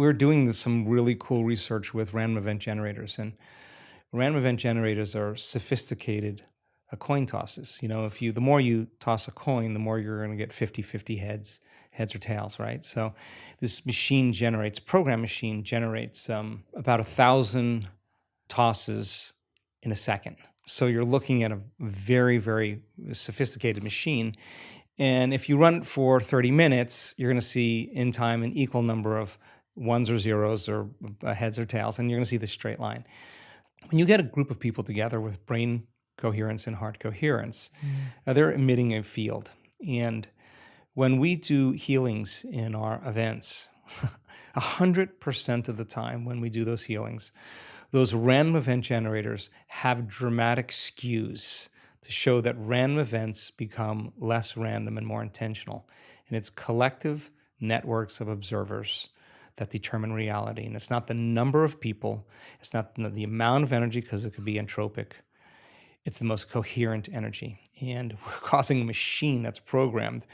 We're doing some really cool research with random event generators, and random event generators are sophisticated coin tosses. The more you toss a coin, the more you're going to get 50-50 heads or tails, right? So this program machine generates about 1,000 tosses in a second. So you're looking at a very, very sophisticated machine. And if you run it for 30 minutes, you're going to see in time an equal number of ones or zeros or heads or tails, and you're going to see the straight line. When you get a group of people together with brain coherence and heart coherence, they're emitting a field. And when we do healings in our events, 100% of the time when we do those healings, those random event generators have dramatic skews to show that random events become less random and more intentional. And it's collective networks of observers that determine reality. And it's not the number of people, it's not the amount of energy, because it could be entropic. It's the most coherent energy. And we're causing a machine that's programmed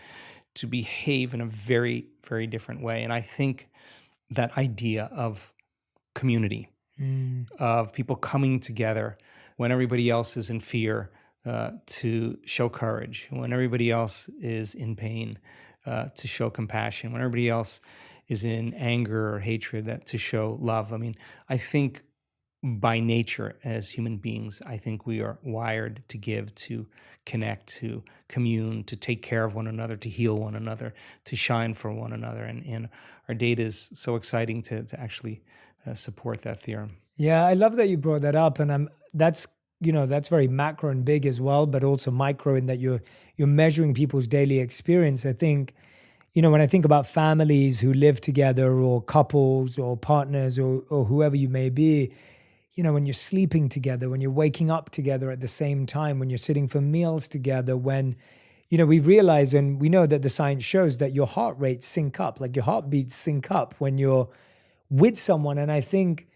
to behave in a very, very different way. And I think that idea of community, of people coming together when everybody else is in fear, to show courage, when everybody else is in pain, to show compassion, when everybody else is in anger or hatred, to show love. I mean, I think by nature as human beings, I think we are wired to give, to connect, to commune, to take care of one another, to heal one another, to shine for one another. And our data is so exciting to actually support that theorem. Yeah, I love that you brought that up, and that's very macro and big as well, but also micro in that you're measuring people's daily experience. I think, when I think about families who live together, or couples or partners or whoever you may be, when you're sleeping together, when you're waking up together at the same time, when you're sitting for meals together, when, we realize and we know that the science shows that your heart rates sync up, like your heartbeats sync up when you're with someone. And I think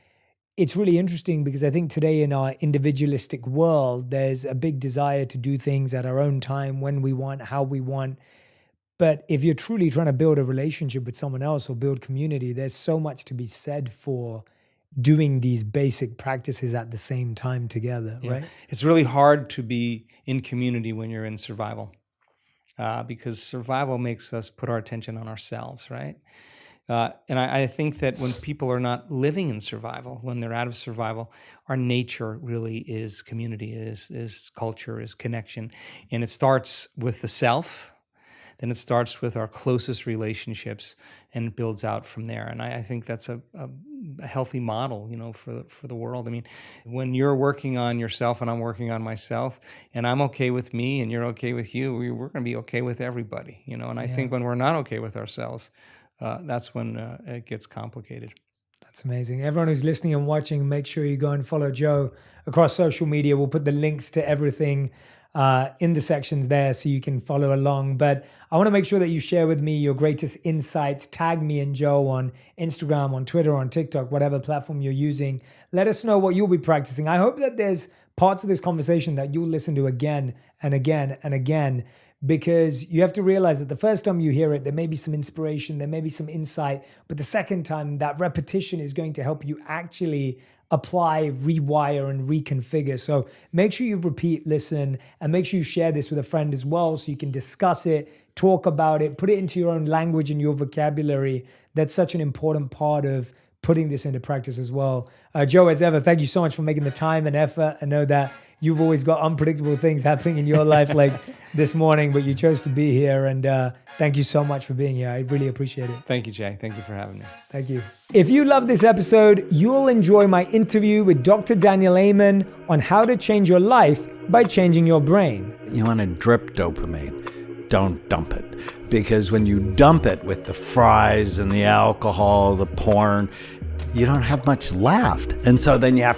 it's really interesting because I think today in our individualistic world, there's a big desire to do things at our own time, when we want, how we want. But if you're truly trying to build a relationship with someone else or build community, there's so much to be said for doing these basic practices at the same time together, right? It's really hard to be in community when you're in survival, because survival makes us put our attention on ourselves, right? And I think that when people are not living in survival, when they're out of survival, our nature really is community, is culture, is connection. And it starts with the self, then it starts with our closest relationships, and it builds out from there. And I think that's a healthy model, for the world. I mean, when you're working on yourself and I'm working on myself, and I'm okay with me and you're okay with you, we're going to be okay with everybody, And I think when we're not okay with ourselves, that's when it gets complicated. That's amazing. Everyone who's listening and watching, make sure you go and follow Joe across social media. We'll put the links to everything in the sections there so you can follow along. But I want to make sure that you share with me your greatest insights. Tag me and Joe on Instagram, on Twitter, on TikTok, whatever platform you're using. Let us know what you'll be practicing. I hope that there's parts of this conversation that you'll listen to again and again and again, because you have to realize that the first time you hear it, there may be some inspiration, there may be some insight, but the second time, that repetition is going to help you actually apply, rewire, and reconfigure. So make sure you repeat, listen, and make sure you share this with a friend as well so you can discuss it, talk about it, put it into your own language and your vocabulary. That's such an important part of putting this into practice as well. Joe, as ever, thank you so much for making the time and effort. I know that you've always got unpredictable things happening in your life like this morning, but you chose to be here. And thank you so much for being here. I really appreciate it. Thank you, Jay. Thank you for having me. Thank you. If you love this episode, you'll enjoy my interview with Dr. Daniel Amen on how to change your life by changing your brain. You want to drip dopamine. Don't dump it. Because when you dump it with the fries and the alcohol, the porn, you don't have much left. And so then you have